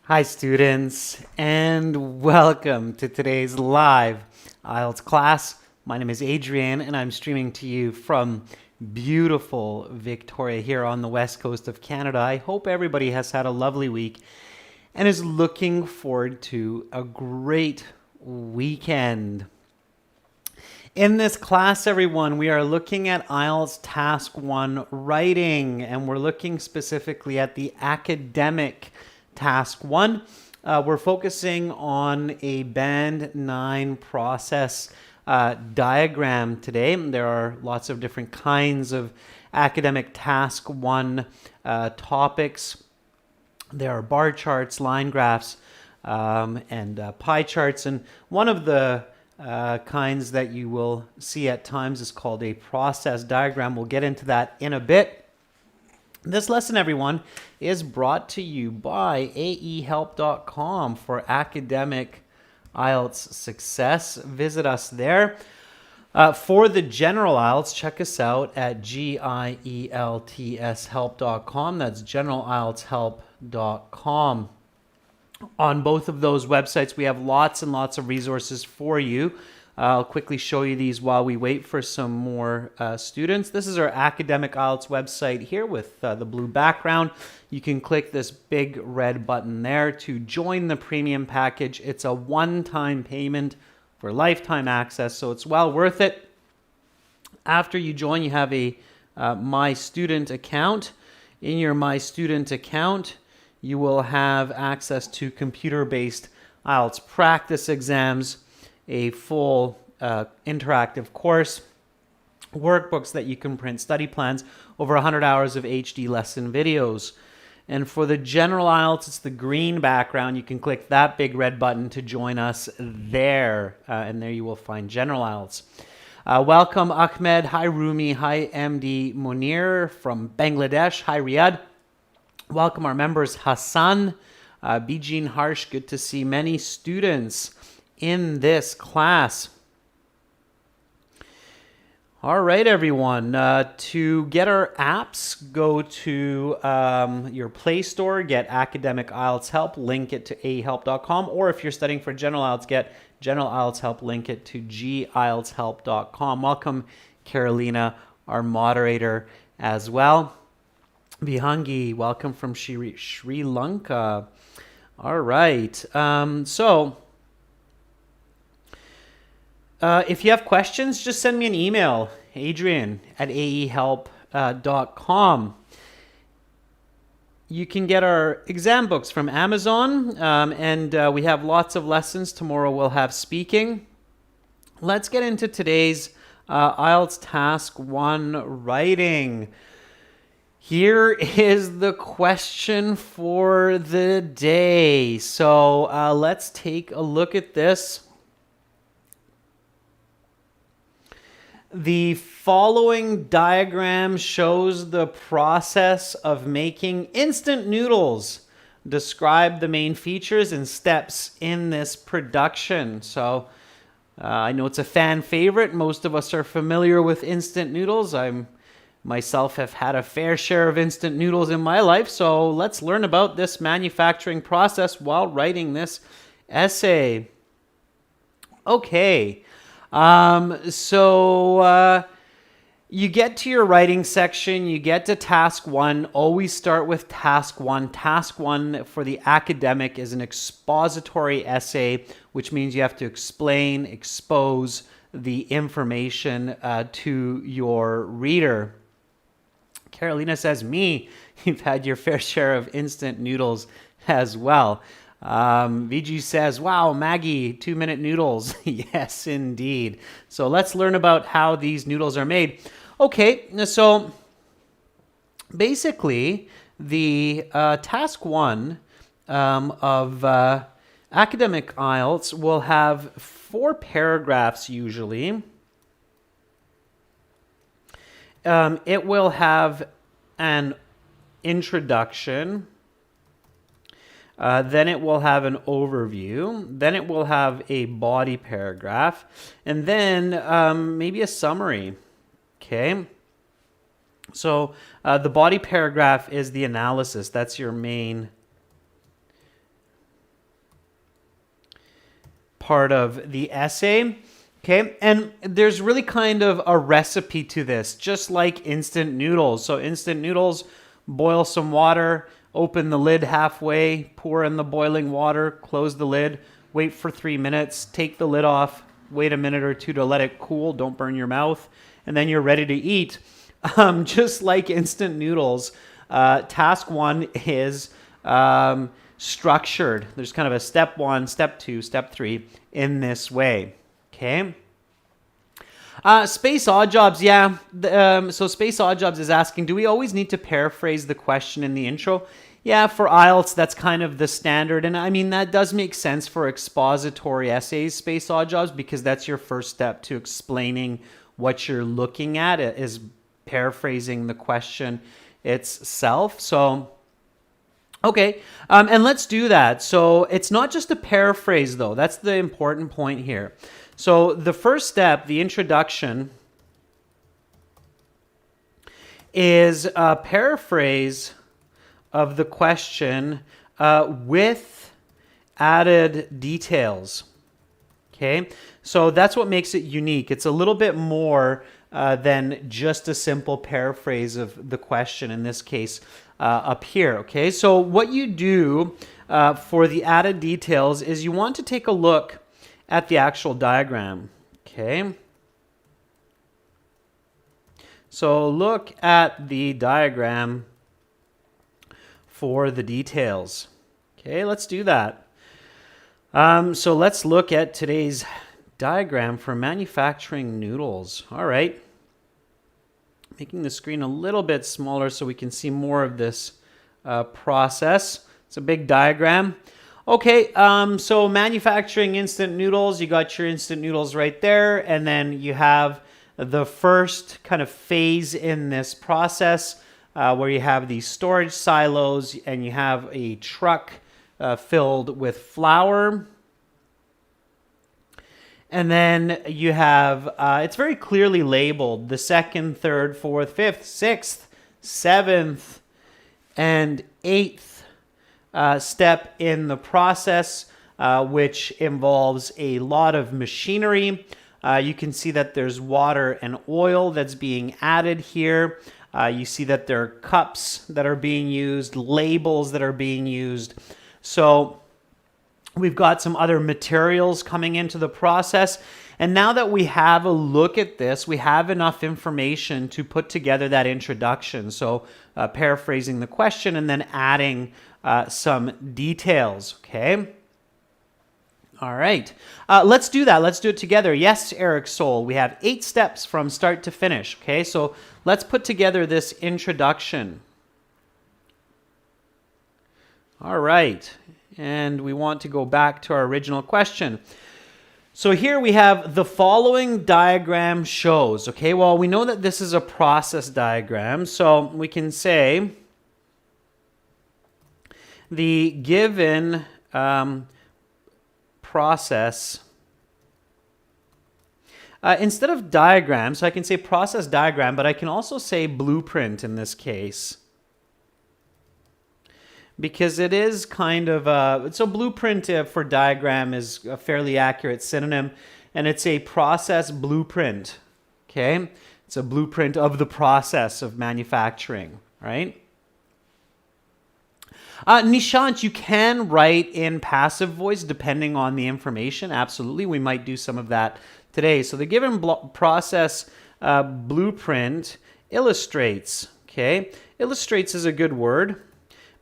Hi students, and welcome to today's live IELTS class. My name is Adrian and I'm streaming to you from beautiful Victoria here on the west coast of Canada. I hope everybody has had a lovely week and is looking forward to a great weekend. In this class, everyone, we are looking at IELTS Task 1 Writing, and we're looking specifically at the academic Task 1. We're focusing on a Band 9 process diagram today. There are lots of different kinds of academic Task 1 topics. There are bar charts, line graphs, and pie charts, and one of the kinds that you will see at times is called a process diagram. We'll get into that in a bit. This lesson, everyone, is brought to you by aehelp.com for academic IELTS success. Visit us there. For the general IELTS, check us out at gieltshelp.com. That's generalieltshelp.com. On both of those websites, we have lots and lots of resources for you. I'll quickly show you these while we wait for some more students. This is our academic IELTS website here with the blue background. You can click this big red button there to join the premium package. It's a one-time payment for lifetime access, so it's well worth it. After you join, you have a My Student account. In your My Student account, you will have access to computer-based IELTS practice exams, a full interactive course, workbooks that you can print, study plans, over 100 hours of HD lesson videos. And for the general IELTS, it's the green background. You can click that big red button to join us there, and there you will find general IELTS. Welcome Ahmed, hi Rumi, hi MD Munir from Bangladesh, hi Riyadh. Welcome our members Hassan, Bijin Harsh, good to see many students in this class. All right, everyone. To get our apps, go to your Play Store, get Academic IELTS Help, link it to aehelp.com, or if you're studying for General IELTS, get General IELTS Help, link it to gieltshelp.com. Welcome, Carolina, our moderator as well. Bihangi, welcome from Sri Lanka. All right. If you have questions, just send me an email, adrian@aehelp.com. You can get our exam books from Amazon, and we have lots of lessons. Tomorrow we'll have speaking. Let's get into today's IELTS Task 1 Writing. Here is the question for the day. So let's take a look at this. The following diagram shows the process of making instant noodles. Describe the main features and steps in this production. So I know it's a fan favorite. Most of us are familiar with instant noodles. Myself have had a fair share of instant noodles in my life, so let's learn about this manufacturing process while writing this essay. Okay, you get to your writing section, you get to task 1. Always start with task 1. Task 1 for the academic is an expository essay, which means you have to explain, expose the information to your reader. Carolina says, you've had your fair share of instant noodles as well. VG says, wow, Maggie, 2-minute noodles. Yes, indeed. So let's learn about how these noodles are made. Okay, so basically the task 1 of academic IELTS will have 4 paragraphs usually. It will have an introduction, then it will have an overview, then it will have a body paragraph, and then maybe a summary. Okay, so the body paragraph is the analysis. That's your main part of the essay. Okay, and there's really kind of a recipe to this, just like instant noodles. So instant noodles, boil some water, open the lid halfway, pour in the boiling water, close the lid, wait for 3 minutes, take the lid off, wait a minute or two to let it cool, don't burn your mouth, and then you're ready to eat. Just like instant noodles, task one is structured. There's kind of a step 1, step 2, step 3 in this way. Okay. Space Odd Jobs, yeah. So Space Odd Jobs is asking, do we always need to paraphrase the question in the intro? Yeah, for IELTS, that's kind of the standard. And I mean, that does make sense for expository essays, Space Odd Jobs, because that's your first step to explaining what you're looking at, is paraphrasing the question itself. So, okay, and let's do that. So it's not just a paraphrase, though. That's the important point here. So the first step, the introduction, is a paraphrase of the question with added details. Okay, so that's what makes it unique. It's a little bit more than just a simple paraphrase of the question, in this case up here. Okay, so what you do for the added details is you want to take a look at the actual diagram. Okay, so look at the diagram for the details. Okay, let's do that. So let's look at today's diagram for manufacturing noodles. All right, making the screen a little bit smaller so we can see more of this process. It's a big diagram. Okay, so manufacturing instant noodles, you got your instant noodles right there, and then you have the first kind of phase in this process where you have these storage silos and you have a truck filled with flour. And then you have, it's very clearly labeled, the second, third, fourth, fifth, sixth, seventh, and eighth step in the process, which involves a lot of machinery. You can see that there's water and oil that's being added here. You see that there are cups that are being used, labels that are being used. So we've got some other materials coming into the process. And now that we have a look at this, we have enough information to put together that introduction. So paraphrasing the question and then adding some details, okay? All right, let's do that. Let's do it together. Yes, Eric Soul, we have 8 steps from start to finish, okay? So let's put together this introduction. All right, and we want to go back to our original question. So here we have the following diagram shows, okay? Well, we know that this is a process diagram, so we can say the given process, instead of diagram, so I can say process diagram, but I can also say blueprint in this case, because it is kind of so blueprint for diagram is a fairly accurate synonym, and it's a process blueprint, okay? It's a blueprint of the process of manufacturing, right? Nishant, you can write in passive voice depending on the information. Absolutely, we might do some of that today. So the given process blueprint illustrates, okay? Illustrates is a good word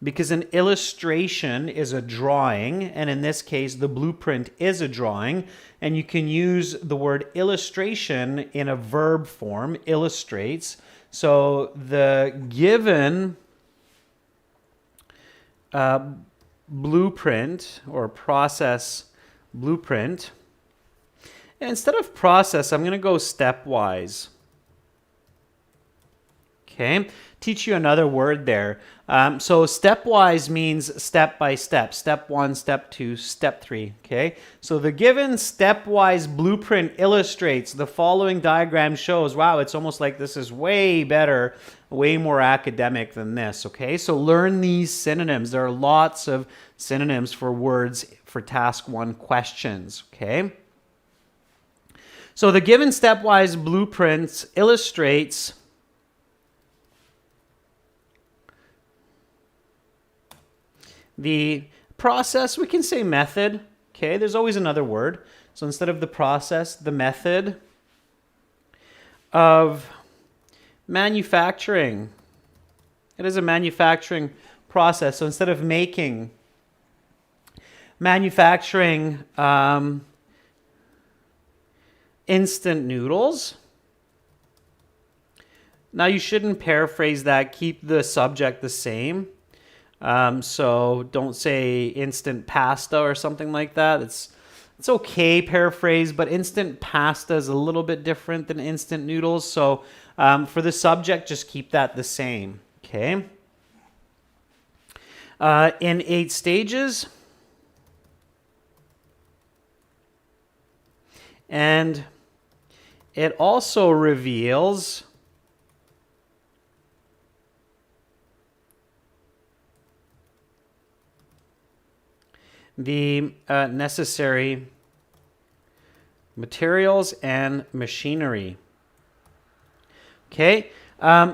because an illustration is a drawing, and in this case, the blueprint is a drawing, and you can use the word illustration in a verb form, illustrates. So the given blueprint or process blueprint, and instead of process, I'm going to go stepwise. Okay, teach you another word there. So stepwise means step by step. Step 1, step 2, step 3. Okay, so the given stepwise blueprint illustrates the following diagram shows. Wow, it's almost like this is way better, way more academic than this. Okay, so learn these synonyms. There are lots of synonyms for words for task 1 questions. Okay, so the given stepwise blueprints illustrates the process. We can say method. Okay, there's always another word. So instead of the process, the method of manufacturing. It is a manufacturing process. So instead of making, manufacturing instant noodles. Now you shouldn't paraphrase that. Keep the subject the same. So don't say instant pasta or something like that. It's okay, paraphrase, but instant pasta is a little bit different than instant noodles. So for the subject, just keep that the same. Okay. In 8 stages. And it also reveals the necessary materials and machinery. Okay,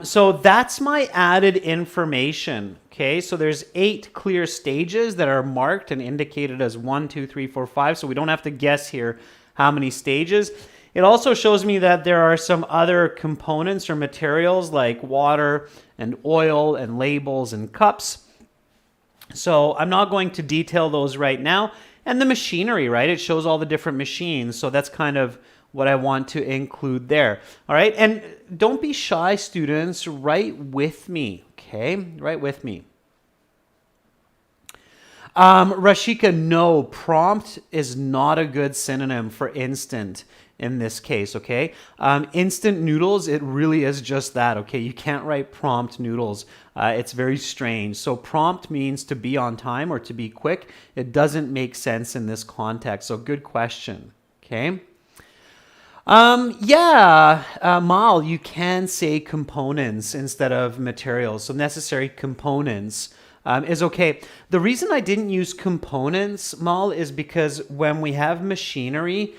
so that's my added information. Okay, so there's 8 clear stages that are marked and indicated as 1, 2, 3, 4, 5. So we don't have to guess here how many stages. It also shows me that there are some other components or materials like water and oil and labels and cups. So I'm not going to detail those right now. And the machinery, right? It shows all the different machines. So that's kind of what I want to include there. All right. And don't be shy, students. Write with me. Okay. Write with me. Rashika, no, prompt is not a good synonym for instant in this case, okay? Instant noodles, it really is just that, okay? You can't write prompt noodles. It's very strange. So prompt means to be on time or to be quick. It doesn't make sense in this context. So good question, okay? Mal, you can say components instead of materials. So necessary components is okay. The reason I didn't use components, Mal, is because when we have machinery,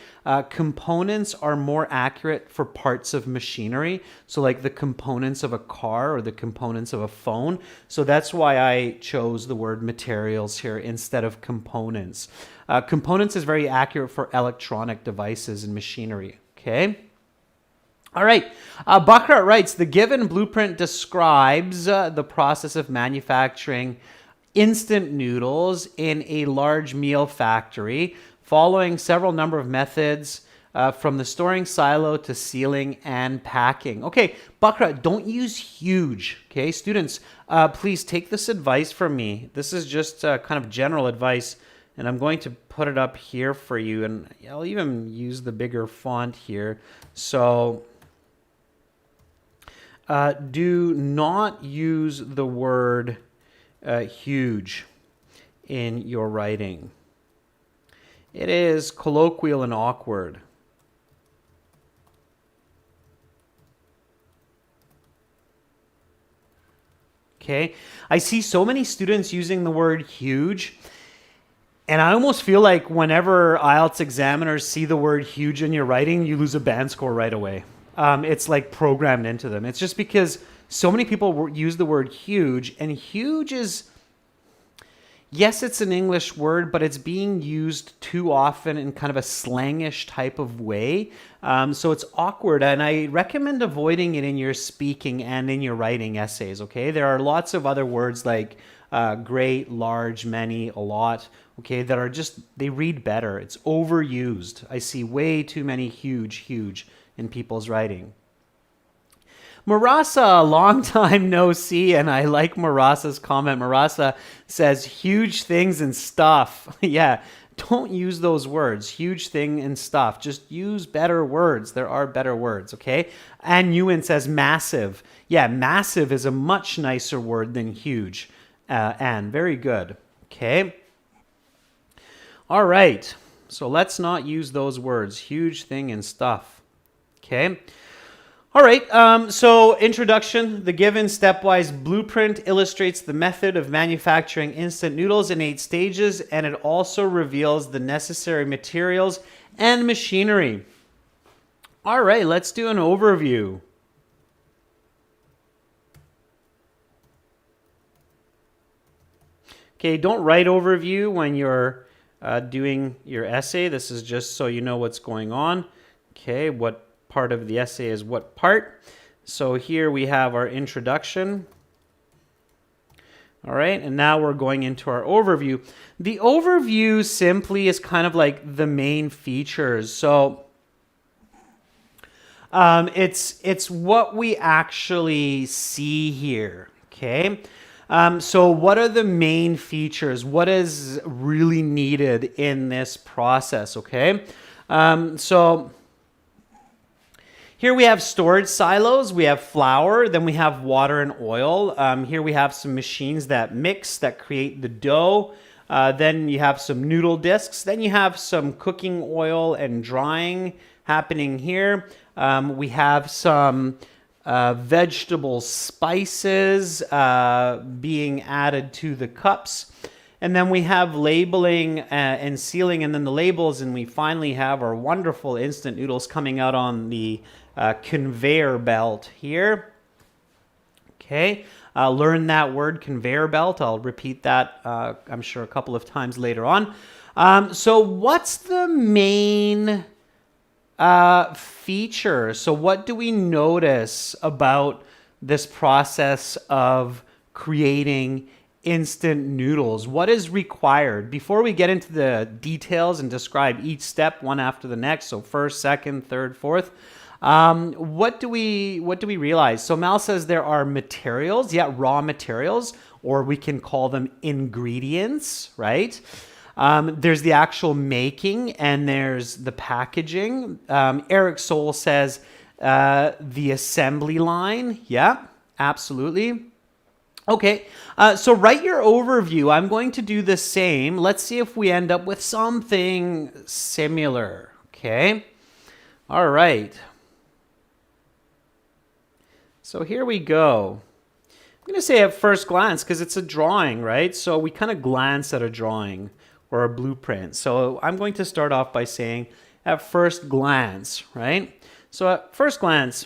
components are more accurate for parts of machinery. So like the components of a car or the components of a phone. So that's why I chose the word materials here instead of components. Components is very accurate for electronic devices and machinery. Okay. All right. Bakrat writes, the given blueprint describes the process of manufacturing instant noodles in a large meal factory, following several number of methods from the storing silo to sealing and packing. Okay, Bakrat, don't use huge. Okay, students, please take this advice from me. This is just kind of general advice, and I'm going to put it up here for you, and I'll even use the bigger font here. So do not use the word huge in your writing. It is colloquial and awkward. Okay, I see so many students using the word huge, and I almost feel like whenever IELTS examiners see the word huge in your writing, you lose a band score right away. It's like programmed into them. It's just because so many people use the word huge, and huge is, yes, it's an English word, but it's being used too often in kind of a slangish type of way. So it's awkward, and I recommend avoiding it in your speaking and in your writing essays, okay? There are lots of other words like great, large, many, a lot, okay, that are just, they read better. It's overused. I see way too many huge in people's writing. Marasa, long time no see, and I like Marasa's comment. Marasa says huge things and stuff. Yeah, don't use those words, huge thing and stuff. Just use better words. There are better words, okay? And Ewan says massive. Yeah, massive is a much nicer word than huge. And very good, okay? All right, so let's not use those words, huge thing and stuff, okay? All right, so introduction. The given stepwise blueprint illustrates the method of manufacturing instant noodles in 8 stages, and it also reveals the necessary materials and machinery. All right, let's do an overview. Okay, don't write overview when you're doing your essay. This is just so you know what's going on. Okay, what part of the essay is what part. So here we have our introduction. All right, and now we're going into our overview. The overview simply is kind of like the main features. So it's what we actually see here, okay? So what are the main features? What is really needed in this process, okay? So here we have storage silos, we have flour, then we have water and oil. Here we have some machines that mix, that create the dough. Then you have some noodle discs. Then you have some cooking oil and drying happening here. We have some vegetable spices being added to the cups. And then we have labeling and sealing, and then the labels, and we finally have our wonderful instant noodles coming out on the conveyor belt here. Okay, learn that word, conveyor belt. I'll repeat that, I'm sure, a couple of times later on. So what's the main feature? So what do we notice about this process of creating instant noodles? What is required? Before we get into the details and describe each step one after the next, so first, second, third, fourth, what do we realize? So Mal says there are materials, raw materials, or we can call them ingredients, right? There's the actual making, and there's the packaging. Eric Soul says the assembly line. Yeah, absolutely. Okay, so write your overview. I'm going to do the same. Let's see if we end up with something similar. Okay, all right. So here we go. I'm going to say at first glance because it's a drawing, right? So we kind of glance at a drawing or a blueprint. So I'm going to start off by saying at first glance, right? So at first glance,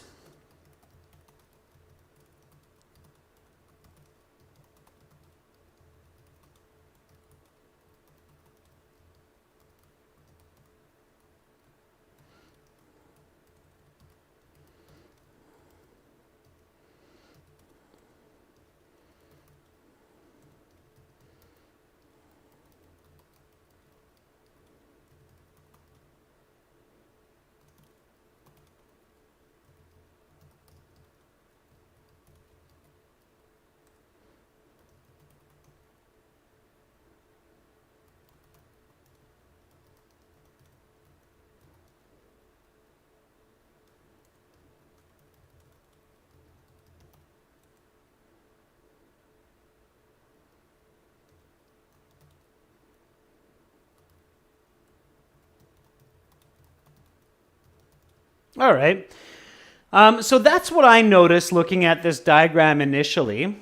all right. So that's what I noticed looking at this diagram initially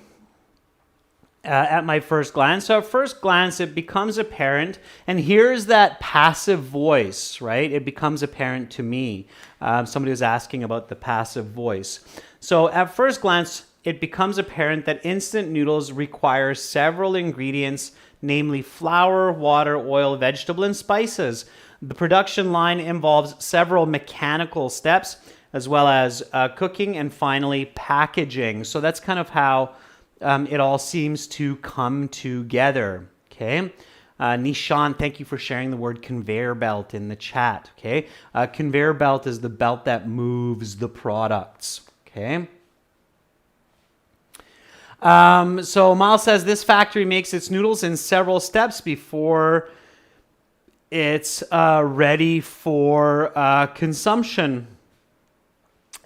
at my first glance. So at first glance, it becomes apparent, and here's that passive voice, right? It becomes apparent to me. Somebody was asking about the passive voice. So at first glance, it becomes apparent that instant noodles require several ingredients, namely flour, water, oil, vegetable, and spices. The production line involves several mechanical steps, as well as cooking and finally packaging. So that's kind of how it all seems to come together. Okay. Nishan, thank you for sharing the word conveyor belt in the chat. Okay. Conveyor belt is the belt that moves the products. Okay. So Miles says this factory makes its noodles in several steps before It's ready for consumption.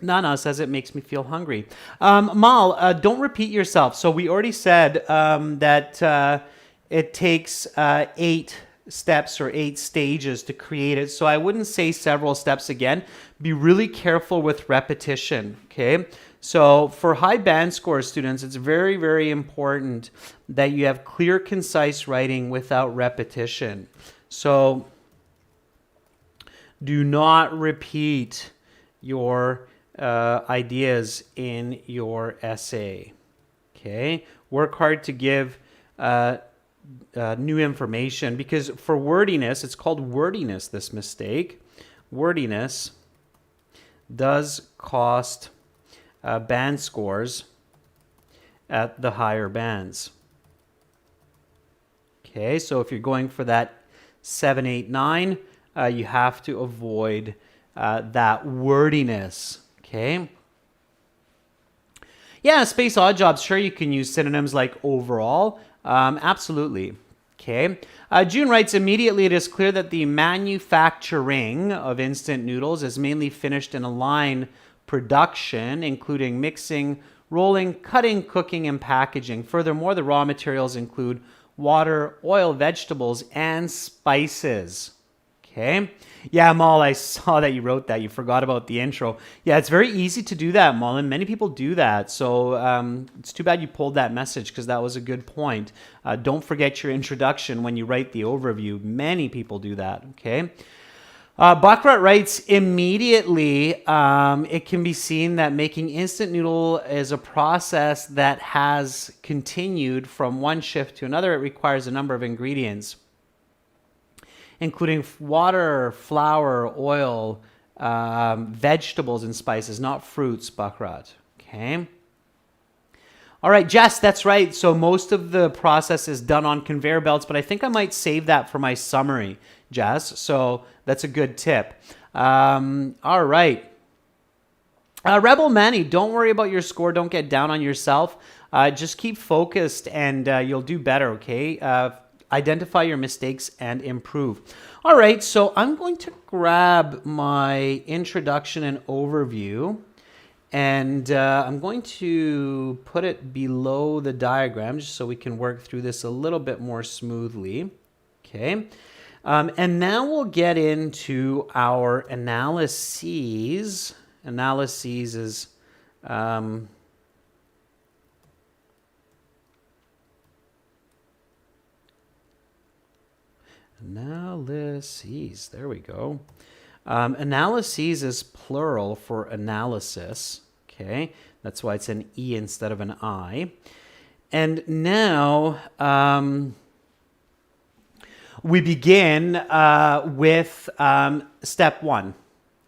Nana says it makes me feel hungry. Mal, don't repeat yourself. So we already said that it takes 8 steps or 8 stages to create it. So I wouldn't say several steps again. Be really careful with repetition, okay? So for high band score students, it's very, very important that you have clear, concise writing without repetition. So do not repeat your ideas in your essay. Okay, work hard to give new information, because for wordiness, it's called wordiness, this mistake. Wordiness does cost band scores at the higher bands. Okay, so if you're going for that 7, 8, 9, you have to avoid that wordiness. Okay. Yeah, space odd jobs. Sure, you can use synonyms like overall. Absolutely. Okay. June writes, immediately it is clear that the manufacturing of instant noodles is mainly finished in a line production, including mixing, rolling, cutting, cooking, and packaging. Furthermore, the raw materials include water, oil, vegetables, and spices. Okay. Yeah, Mal, I saw that you wrote that. You forgot about the intro. Yeah, it's very easy to do that, Mal, and many people do that. So it's too bad you pulled that message, because that was a good point. Don't forget your introduction when you write the overview. Many people do that, okay? Baccarat writes, immediately, it can be seen that making instant noodle is a process that has continued from one shift to another. It requires a number of ingredients, including water, flour, oil, vegetables, and spices, not fruits, Baccarat. Okay. All right, Jess, that's right. So most of the process is done on conveyor belts, but I think I might save that for my summary, Jess. So that's a good tip. All right. Rebel Manny, don't worry about your score. Don't get down on yourself. Just keep focused and you'll do better, okay? Identify your mistakes and improve. All right, so I'm going to grab my introduction and overview, and I'm going to put it below the diagram just so we can work through this a little bit more smoothly. Okay, and now we'll get into our analyses. Analyses is analyses. There we go. Analyses is plural for analysis. Okay, that's why it's an E instead of an I. And now we begin with step 1.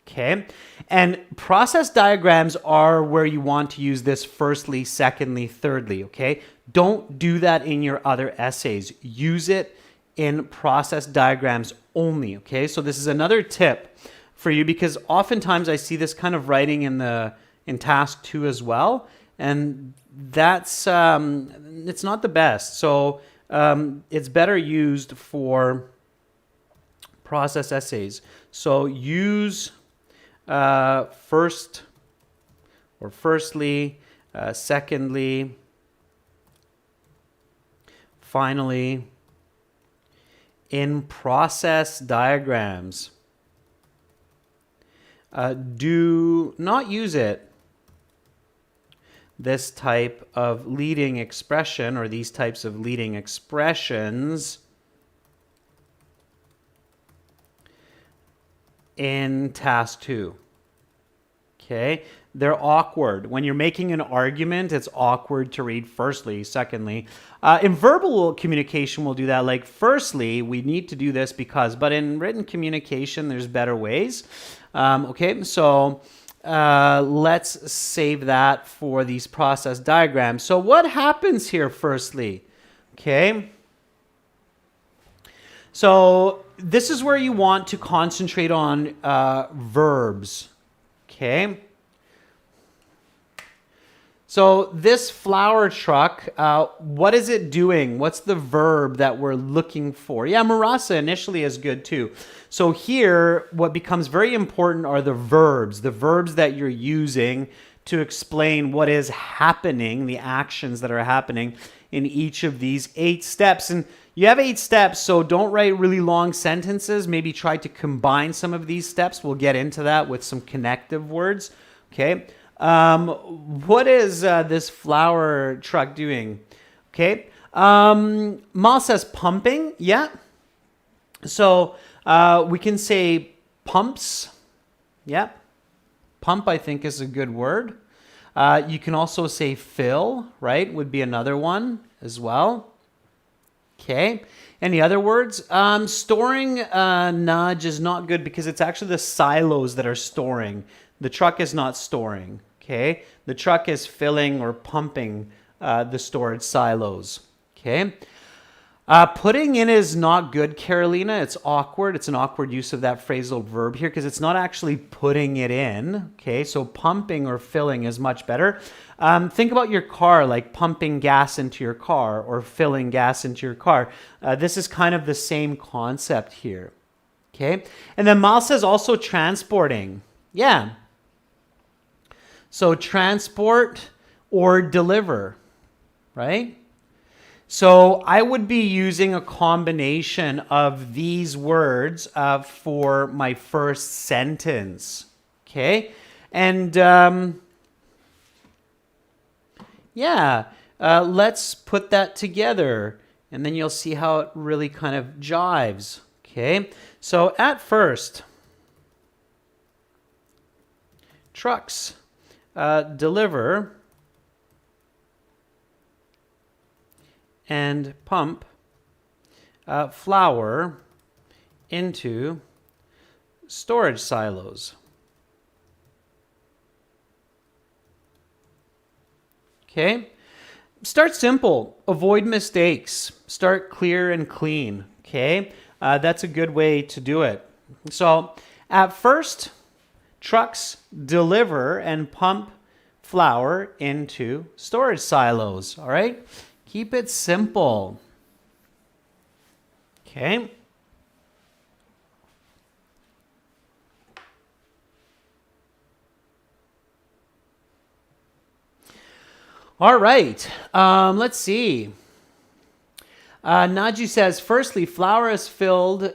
Okay, and process diagrams are where you want to use this firstly, secondly, thirdly. Okay, don't do that in your other essays. Use it in process diagrams only. Okay, so this is another tip for you, because oftentimes I see this kind of writing in task 2 as well, and that's it's not the best. So it's better used for process essays. So use first or firstly, secondly, finally, in process diagrams. Do not use it, this type of leading expression, or these types of leading expressions, in task 2. Okay, they're awkward. When you're making an argument, it's awkward to read firstly, secondly. In verbal communication, we'll do that. Like, firstly, we need to do this because, but in written communication, there's better ways. Okay, so let's save that for these process diagrams. So what happens here firstly? Okay. So this is where you want to concentrate on verbs. Okay. So this flour truck, what is it doing? What's the verb that we're looking for? Yeah, marasa initially is good too. So here, what becomes very important are the verbs that you're using to explain what is happening, the actions that are happening in each of these 8 steps. And you have 8 steps, so don't write really long sentences. Maybe try to combine some of these steps. We'll get into that with some connective words. Okay. What is this flour truck doing? Okay. Mal says pumping. Yeah. So we can say pumps. Yeah. Pump, I think, is a good word. You can also say fill, right? Would be another one as well. Okay. Any other words? Storing nudge is not good because it's actually the silos that are storing. The truck is not storing. Okay. The truck is filling or pumping the storage silos. Okay. Putting in is not good, Carolina. It's awkward. It's an awkward use of that phrasal verb here because it's not actually putting it in. Okay, so pumping or filling is much better. Think about your car, like pumping gas into your car or filling gas into your car. This is kind of the same concept here. Okay, and then Mal says also transporting. Yeah. So transport or deliver, right? So I would be using a combination of these words for my first sentence. Okay? And let's put that together. And then you'll see how it really kind of jives. Okay? So at first, trucks deliver and pump flour into storage silos. Okay? Start simple. Avoid mistakes. Start clear and clean. Okay? That's a good way to do it. So, at first, trucks deliver and pump flour into storage silos. All right? Keep it simple. Okay. All right. Let's see. Naju says, firstly, flour is filled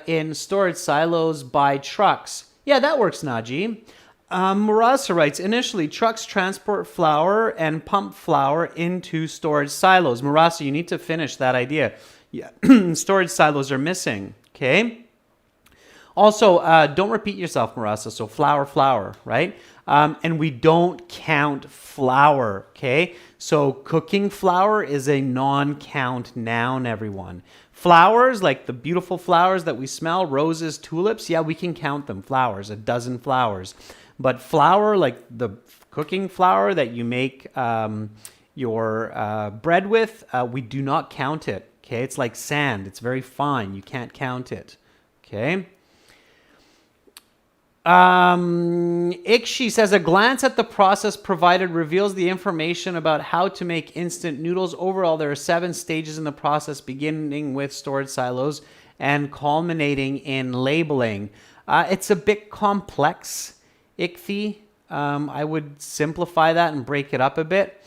in storage silos by trucks. Yeah, that works, Naji. Marasa writes, initially, trucks transport flour and pump flour into storage silos. Marasa, you need to finish that idea. Yeah, storage silos are missing, okay? Also, don't repeat yourself, Marasa. So flour, right? And we don't count flour, okay? So cooking flour is a non-count noun, everyone. Flowers, like the beautiful flowers that we smell, roses, tulips, yeah, we can count them, flowers, a dozen flowers. But flour, like the cooking flour that you make your bread with, we do not count it. Okay, it's like sand. It's very fine. You can't count it. Okay. Ikshi says, a glance at the process provided reveals the information about how to make instant noodles. Overall, there are 7 stages in the process, beginning with storage silos and culminating in labeling. It's a bit complex. Ichthy. I would simplify that and break it up a bit.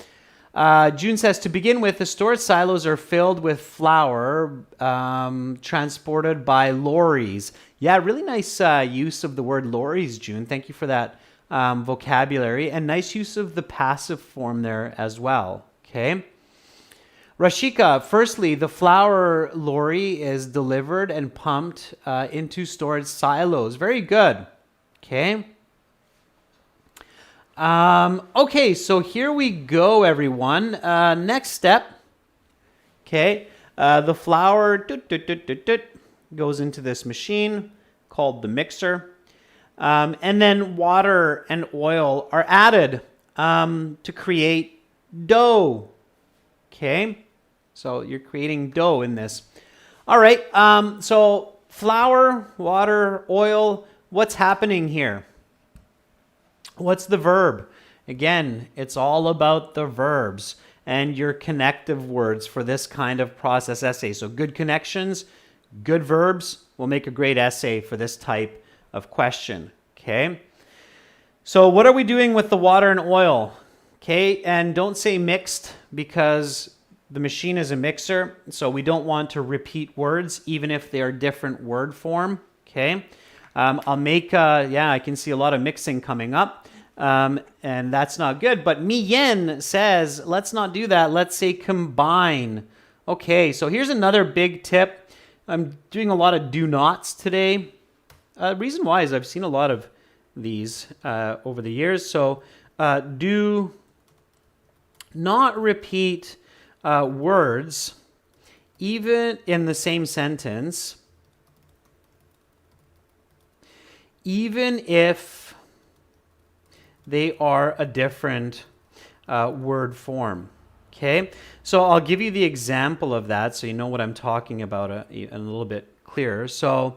June says, to begin with, the storage silos are filled with flour transported by lorries. Yeah, really nice use of the word lorries, June. Thank you for that vocabulary. And nice use of the passive form there as well. Okay. Rashika, firstly, the flour lorry is delivered and pumped into storage silos. Very good. Okay. Okay, so here we go, everyone. Next step. Okay, the flour goes into this machine called the mixer. And then water and oil are added to create dough. Okay, so you're creating dough in this. All right, so flour, water, oil, what's happening here? What's the verb? Again, it's all about the verbs and your connective words for this kind of process essay. So good connections, good verbs will make a great essay for this type of question. Okay. So what are we doing with the water and oil? Okay, and don't say mixed because the machine is a mixer, so we don't want to repeat words even if they are different word form. Okay, I'll make, yeah, I can see a lot of mixing coming up, and that's not good. But Mi Yen says, let's not do that. Let's say combine. Okay, so here's another big tip. I'm doing a lot of do nots today. Reason why is I've seen a lot of these over the years. So do not repeat words even in the same sentence, even if they are a different word form. Okay, so I'll give you the example of that so you know what I'm talking about a little bit clearer. So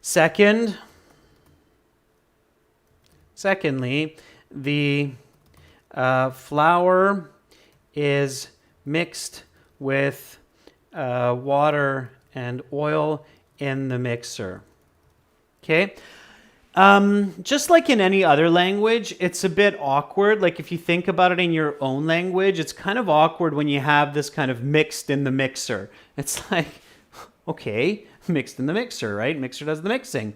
secondly, the flour is mixed with water and oil in the mixer. Okay. Just like in any other language, it's a bit awkward. Like if you think about it in your own language, it's kind of awkward when you have this kind of mixed in the mixer. It's like, okay, mixed in the mixer, right? Mixer does the mixing.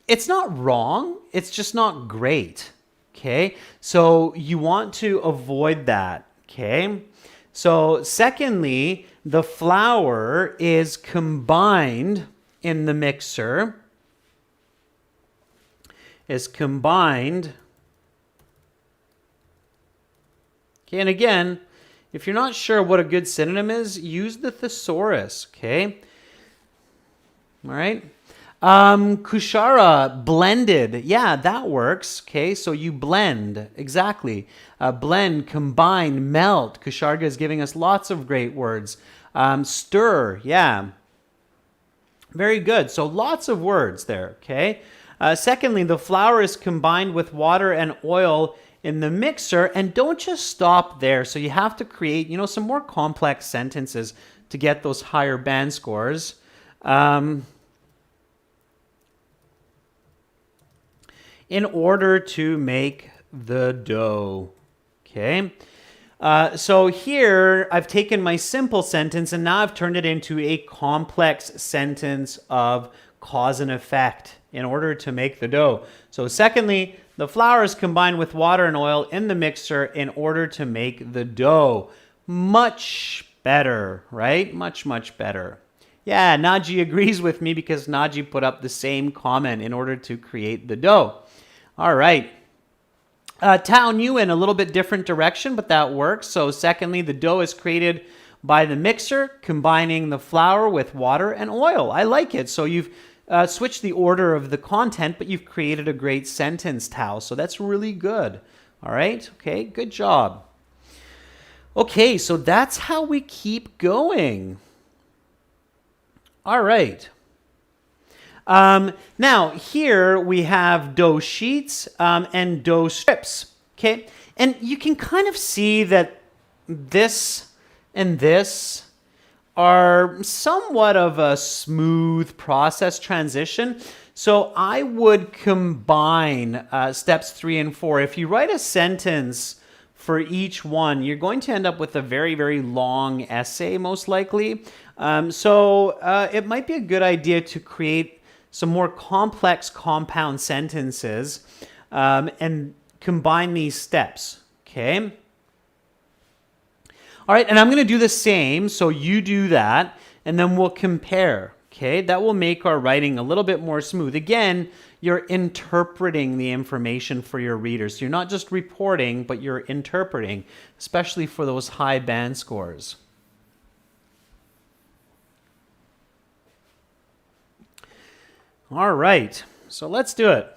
It's not wrong. It's just not great. Okay. So you want to avoid that. Okay. So secondly, the flour is combined in the mixer. Is combined. Okay, and again, if you're not sure what a good synonym is, use the thesaurus, okay? All right. Kushara, blended. Yeah, that works. Okay, so you blend. Exactly. Blend, combine, melt. Kusharga is giving us lots of great words. Stir. Yeah. Very good. So lots of words there. Okay. Secondly, the flour is combined with water and oil in the mixer, and don't just stop there. So you have to create, some more complex sentences to get those higher band scores. In order to make the dough. Okay. So here I've taken my simple sentence and now I've turned it into a complex sentence of cause and effect in order to make the dough. So secondly, the flour is combined with water and oil in the mixer in order to make the dough. Much better, right? Much, much better. Yeah, Naji agrees with me because Naji put up the same comment in order to create the dough. All right. Tao Nguyen, a little bit different direction, but that works. So secondly, the dough is created by the mixer, combining the flour with water and oil. I like it. So you've switched the order of the content, but you've created a great sentence, Tao. So that's really good. All right. Okay. Good job. Okay. So that's how we keep going. All right. Now here we have dough sheets and dough strips. Okay. And you can kind of see that this and this are somewhat of a smooth process transition. So I would combine steps 3 and 4. If you write a sentence for each one, you're going to end up with a very, very long essay, most likely. So it might be a good idea to create some more complex compound sentences and combine these steps. Okay. All right, and I'm going to do the same, so you do that, and then we'll compare, okay? That will make our writing a little bit more smooth. Again, you're interpreting the information for your readers. You're not just reporting, but you're interpreting, especially for those high band scores. All right, so let's do it.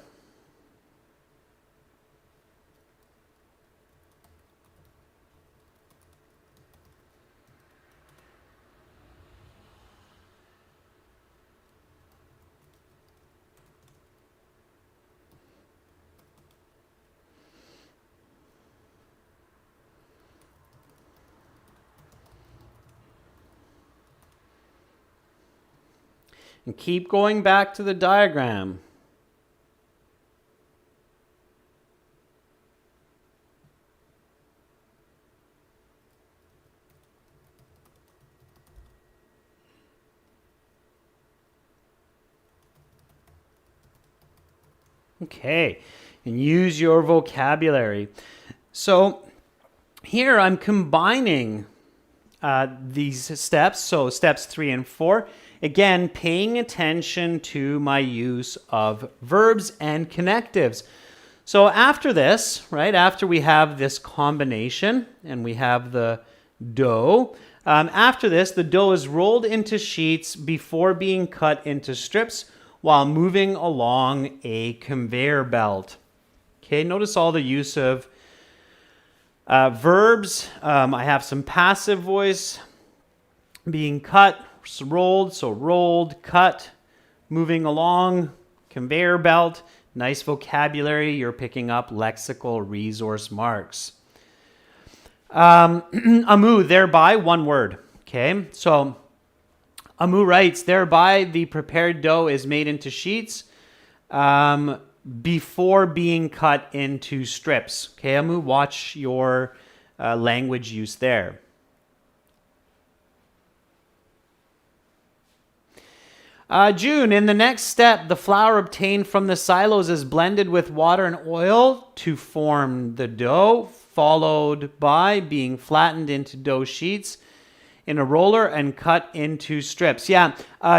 And keep going back to the diagram. Okay, and use your vocabulary. So here I'm combining these steps, so steps 3 and 4. Again, paying attention to my use of verbs and connectives. So after this, right, after we have this combination and we have the dough, after this, the dough is rolled into sheets before being cut into strips while moving along a conveyor belt. Okay, notice all the use of verbs. I have some passive voice being cut, rolled, so rolled, cut, moving along, conveyor belt. Nice vocabulary. You're picking up lexical resource marks. Amu, thereby, one word. Okay, so Amu writes, thereby the prepared dough is made into sheets before being cut into strips. Okay, Amu, watch your language use there. June, in the next step, the flour obtained from the silos is blended with water and oil to form the dough, followed by being flattened into dough sheets in a roller and cut into strips. Yeah,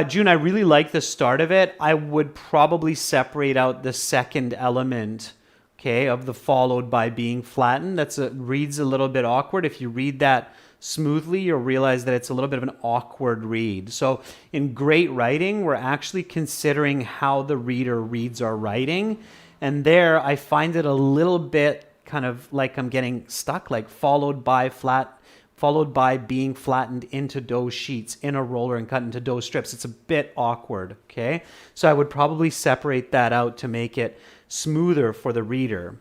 June, I really like the start of it. I would probably separate out the second element, okay, of the followed by being flattened. Reads a little bit awkward. If you read that smoothly, you'll realize that it's a little bit of an awkward read. So in great writing, we're actually considering how the reader reads our writing. And there, I find it a little bit kind of like I'm getting stuck, like followed by being flattened into dough sheets in a roller and cut into dough strips. It's a bit awkward, okay? So I would probably separate that out to make it smoother for the reader.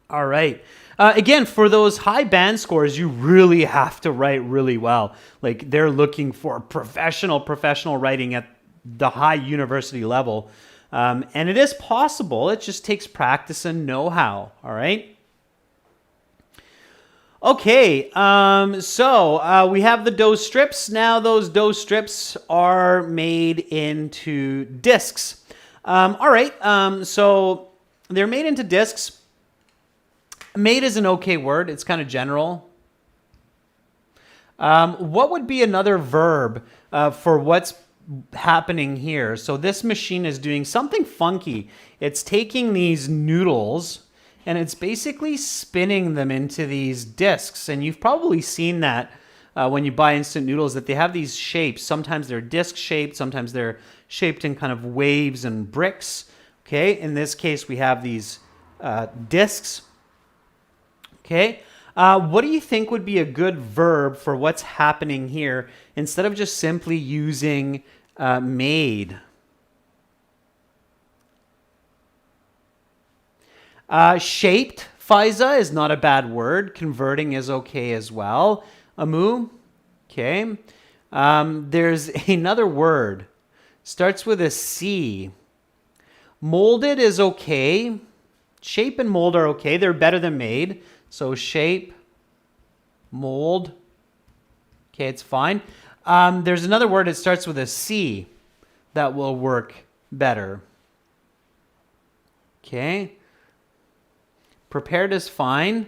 All right. Again, for those high band scores, you really have to write really well. Like they're looking for professional writing at the high university level. And it is possible. It just takes practice and know-how, all right? Okay, so we have the dough strips. Now those dough strips are made into discs. All right, so they're made into discs. Made is an okay word. It's kind of general. What would be another verb for what's happening here? So this machine is doing something funky. It's taking these noodles and it's basically spinning them into these discs. And you've probably seen that when you buy instant noodles, that they have these shapes. Sometimes they're disc shaped, sometimes they're shaped in kind of waves and bricks. Okay, in this case, we have these discs. Okay, what do you think would be a good verb for what's happening here instead of just simply using made? Shaped, Faiza, is not a bad word. Converting is okay as well. Amu, okay. There's another word. Starts with a C. Molded is okay. Shape and mold are okay. They're better than made. So shape, mold. Okay, it's fine. There's another word that starts with a C that will work better. Okay. Prepared is fine.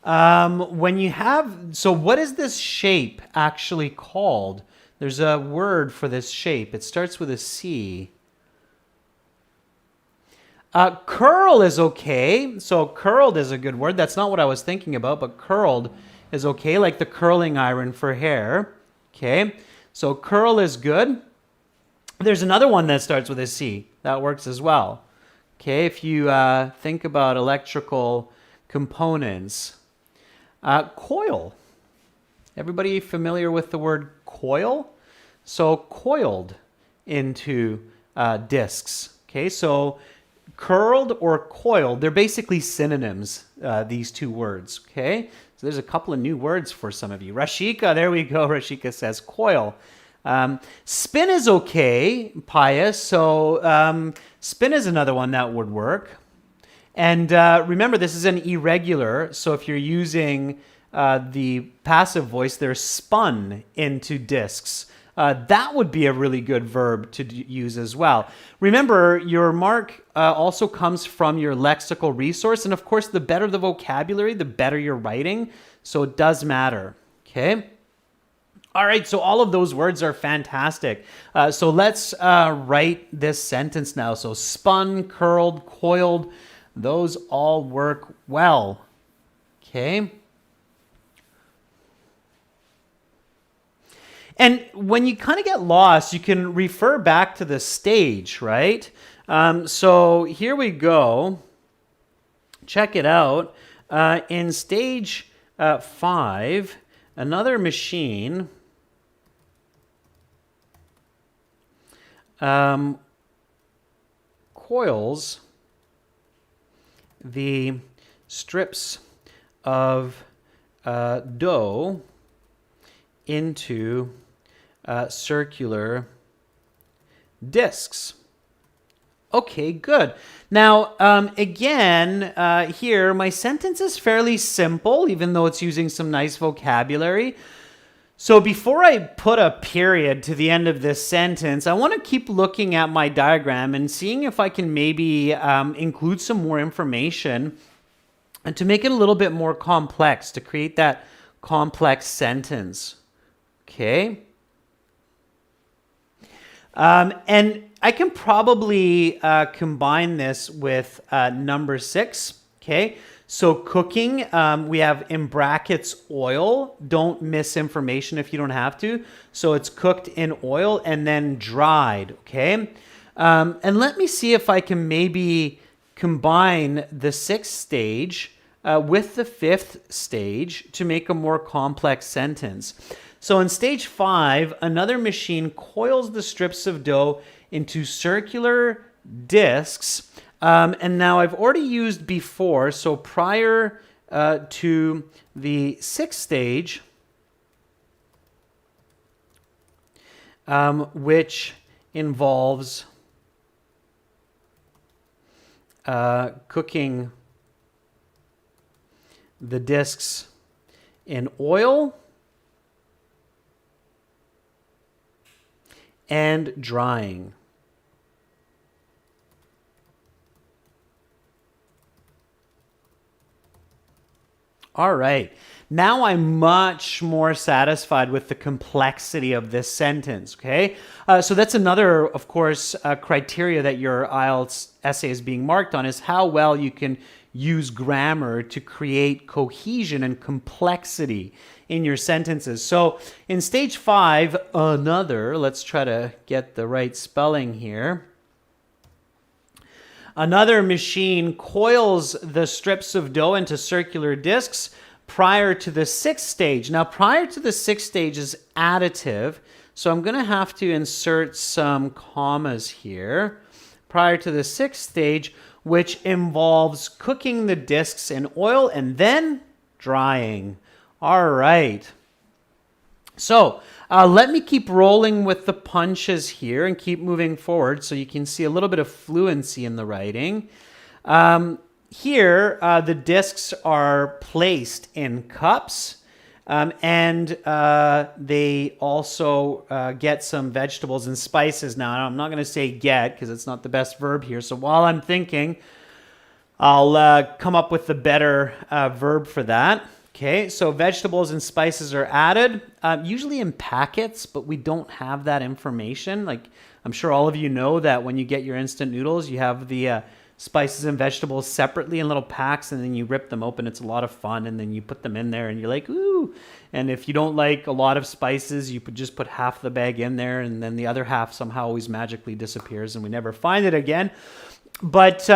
When you have, so what is this shape actually called? There's a word for this shape. It starts with a C. Curl is okay. So curled is a good word. That's not what I was thinking about, but curled is okay, like the curling iron for hair. Okay, so curl is good. There's another one that starts with a C. That works as well. Okay, if you think about electrical components. Coil. Everybody familiar with the word coil? So coiled into discs. Okay, so curled or coiled, they're basically synonyms, these two words. Okay, so there's a couple of new words for some of you. Rashika, there we go. Rashika says coil. Spin is okay, pious. So spin is another one that would work. And remember, this is an irregular. So if you're using the passive voice, they're spun into discs. That would be a really good verb to use as well. Remember, your mark also comes from your lexical resource. And of course, the better the vocabulary, the better your writing. So it does matter. Okay. All right. So all of those words are fantastic. So let's write this sentence now. So spun, curled, coiled, those all work well. Okay. And when you kind of get lost, you can refer back to the stage, right? So here we go. Check it out. In stage 5, another machine coils the strips of dough into circular discs. Okay, good. Now, again, here, my sentence is fairly simple, even though it's using some nice vocabulary. So before I put a period to the end of this sentence, I want to keep looking at my diagram and seeing if I can maybe include some more information and to make it a little bit more complex, to create that complex sentence. Okay. And I can probably combine this with number 6. Okay. So cooking, we have in brackets oil. Don't miss information if you don't have to. So it's cooked in oil and then dried. Okay. And let me see if I can maybe combine the 6th stage with the 5th stage to make a more complex sentence. So in stage 5, another machine coils the strips of dough into circular discs. And now I've already used before, so prior to the 6th stage, which involves cooking the discs in oil and drying. All right. Now I'm much more satisfied with the complexity of this sentence, okay? So that's another, of course, criteria that your IELTS essay is being marked on is how well you can use grammar to create cohesion and complexity in your sentences. So in stage 5, let's try to get the right spelling here. Another machine coils the strips of dough into circular discs prior to the 6th stage. Now, prior to the 6th stage is additive, so I'm going to have to insert some commas here. Prior to the 6th stage, which involves cooking the discs in oil and then drying. All right. So let me keep rolling with the punches here and keep moving forward so you can see a little bit of fluency in the writing. Here, the discs are placed in cups, and they also get some vegetables and spices. Now, I'm not going to say get because it's not the best verb here. So while I'm thinking, I'll come up with the better verb for that. Okay, so vegetables and spices are added, usually in packets, but we don't have that information. Like, I'm sure all of you know that when you get your instant noodles, you have the spices and vegetables separately in little packs, and then you rip them open. It's a lot of fun, and then you put them in there, and you're like, ooh. And if you don't like a lot of spices, you could just put half the bag in there, and then the other half somehow always magically disappears, and we never find it again. But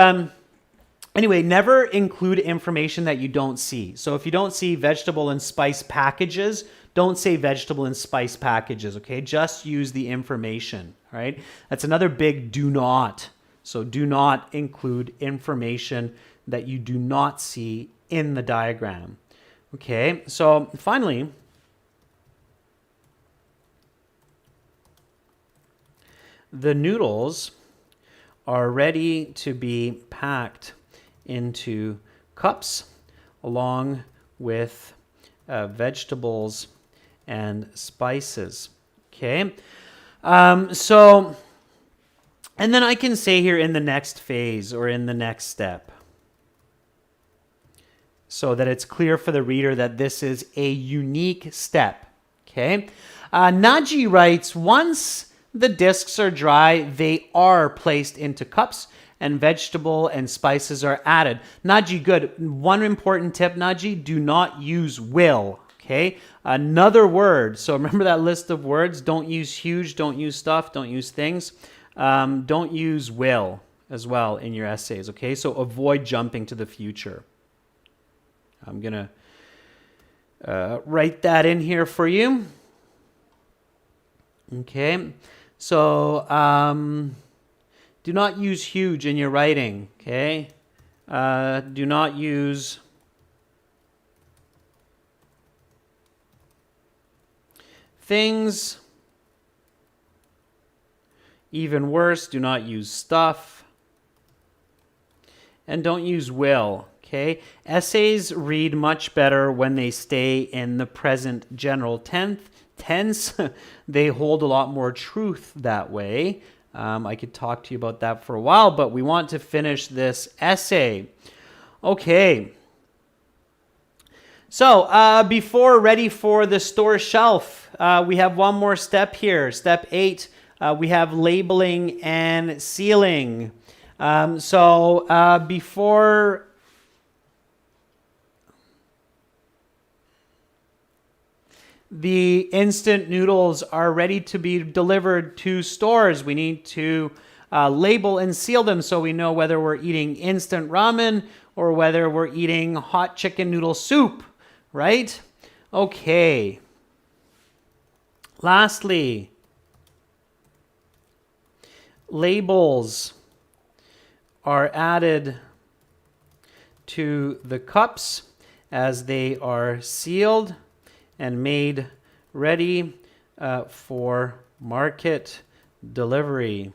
anyway, never include information that you don't see. So if you don't see vegetable and spice packages, don't say vegetable and spice packages, okay? Just use the information, all right? That's another big do not. So do not include information that you do not see in the diagram. Okay, so finally, the noodles are ready to be packed into cups along with vegetables and spices. Okay. So, and then I can say here in the next phase or in the next step, so that it's clear for the reader that this is a unique step. Okay. Naji writes, once the discs are dry, they are placed into cups and vegetable and spices are added. Naji, good. One important tip, Naji, do not use will. Okay. Another word. So remember that list of words. Don't use huge, don't use stuff, don't use things. Don't use will as well in your essays. Okay. So avoid jumping to the future. I'm going to write that in here for you. Okay. So do not use huge in your writing. Okay. Do not use things. Even worse, do not use stuff. And don't use will. Okay. Essays read much better when they stay in the present general tense. They hold a lot more truth that way. I could talk to you about that for a while, but we want to finish this essay. Okay. So before ready for the store shelf, we have one more step here. Step 8, we have labeling and sealing. Before the instant noodles are ready to be delivered to stores, we need to label and seal them so we know whether we're eating instant ramen or whether we're eating hot chicken noodle soup, right? Okay. Lastly, labels are added to the cups as they are sealed and made ready for market delivery.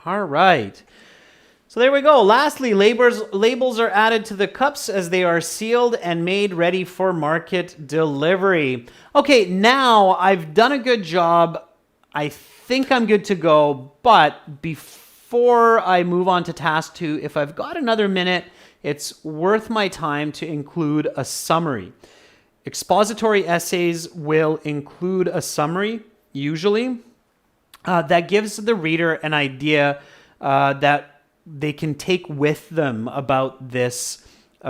All right. So there we go. Lastly, labels are added to the cups as they are sealed and made ready for market delivery. Okay, now I've done a good job. I think I'm good to go, but before I move on to task 2, if I've got another minute, it's worth my time to include a summary. Expository essays will include a summary, usually, that gives the reader an idea that they can take with them about this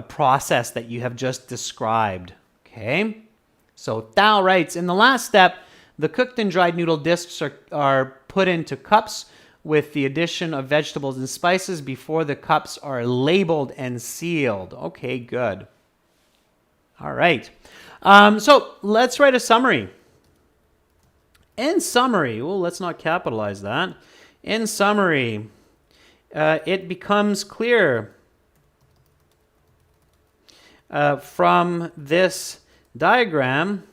process that you have just described. Okay? So Thao writes, in the last step, the cooked and dried noodle discs are put into cups with the addition of vegetables and spices before the cups are labeled and sealed. Okay, good. All right. So let's write a summary. In summary, well, let's not capitalize that. In summary, it becomes clear from this diagram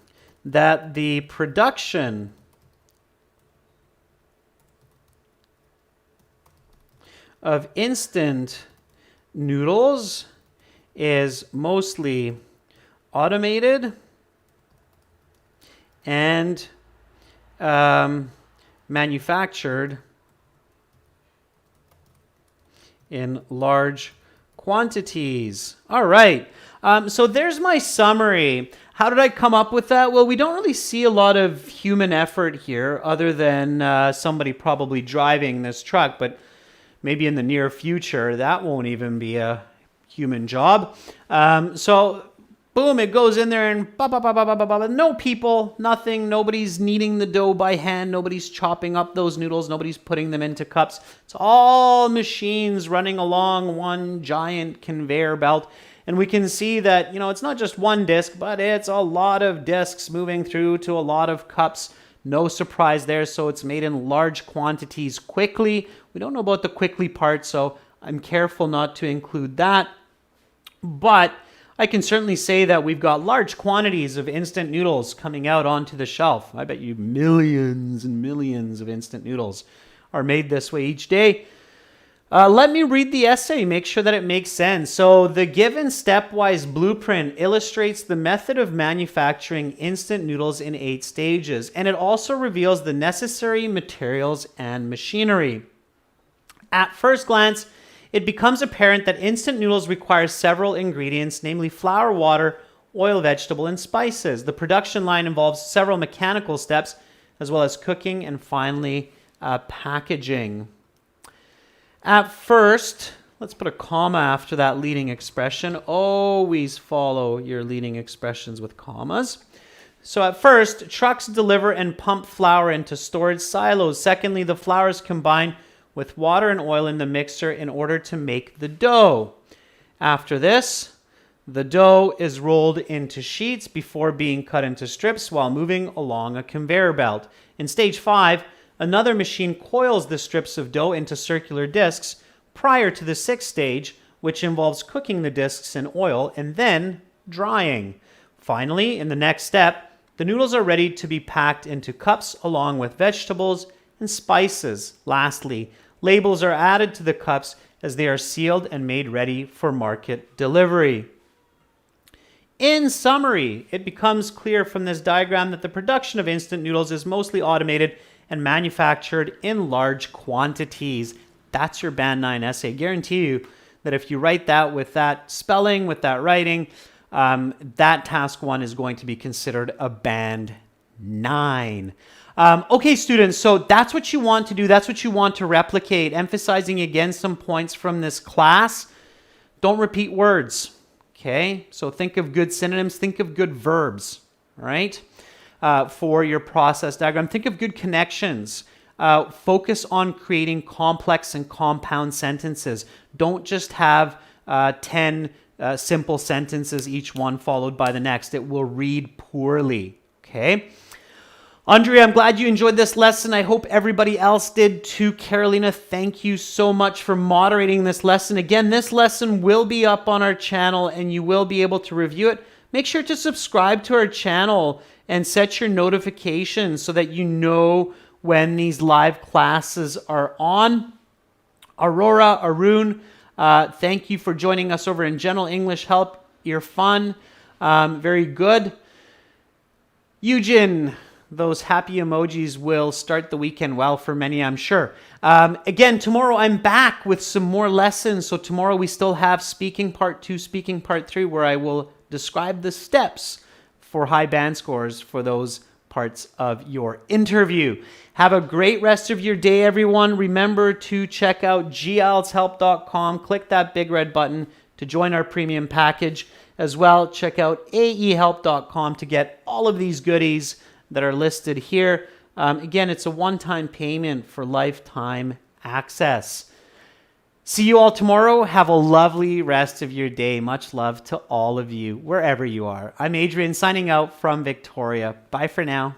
that the production of instant noodles is mostly automated and manufactured in large quantities. All right. So there's my summary. How did I come up with that? Well, we don't really see a lot of human effort here other than somebody probably driving this truck, but maybe in the near future, that won't even be a human job. So boom, it goes in there and no people, nothing. Nobody's kneading the dough by hand. Nobody's chopping up those noodles. Nobody's putting them into cups. It's all machines running along one giant conveyor belt. And we can see that, it's not just one disc, but it's a lot of discs moving through to a lot of cups. No surprise there. So it's made in large quantities quickly. We don't know about the quickly part, so I'm careful not to include that. But I can certainly say that we've got large quantities of instant noodles coming out onto the shelf. I bet you millions and millions of instant noodles are made this way each day. Let me read the essay, make sure that it makes sense. So the given stepwise blueprint illustrates the method of manufacturing instant noodles in 8 stages, and it also reveals the necessary materials and machinery. At first glance, it becomes apparent that instant noodles require several ingredients, namely flour, water, oil, vegetable, and spices. The production line involves several mechanical steps, as well as cooking and finally packaging. At first, let's put a comma after that leading expression. Always follow your leading expressions with commas. So at first, trucks deliver and pump flour into storage silos. Secondly, the flour is combined with water and oil in the mixer in order to make the dough. After this, the dough is rolled into sheets before being cut into strips while moving along a conveyor belt. In stage 5, another machine coils the strips of dough into circular discs prior to the 6th stage, which involves cooking the discs in oil and then drying. Finally, in the next step, the noodles are ready to be packed into cups along with vegetables and spices. Lastly, labels are added to the cups as they are sealed and made ready for market delivery. In summary, it becomes clear from this diagram that the production of instant noodles is mostly automated and manufactured in large quantities. That's your Band 9 essay. Guarantee you that if you write that with that spelling, with that writing, that task 1 is going to be considered a Band 9. Okay, students, so that's what you want to do. That's what you want to replicate. Emphasizing again some points from this class. Don't repeat words, okay? So think of good synonyms. Think of good verbs, all right? For your process diagram. Think of good connections. Focus on creating complex and compound sentences. Don't just have 10 simple sentences, each one followed by the next. It will read poorly, okay? Andrea, I'm glad you enjoyed this lesson. I hope everybody else did too. Carolina, thank you so much for moderating this lesson. Again, this lesson will be up on our channel and you will be able to review it. Make sure to subscribe to our channel and set your notifications so that you know when these live classes are on. Aurora, Arun, thank you for joining us over in General English Help. You're fun. Very good. Eugen, those happy emojis will start the weekend well for many, I'm sure. Again, tomorrow I'm back with some more lessons. So tomorrow we still have Speaking Part 2, Speaking Part 3, where I will describe the steps for high band scores for those parts of your interview. Have a great rest of your day, everyone. Remember to check out gieltshelp.com. Click that big red button to join our premium package. As well, check out aehelp.com to get all of these goodies that are listed here. Again, it's a one-time payment for lifetime access. See you all tomorrow. Have a lovely rest of your day. Much love to all of you, wherever you are. I'm Adrian signing out from Victoria. Bye for now.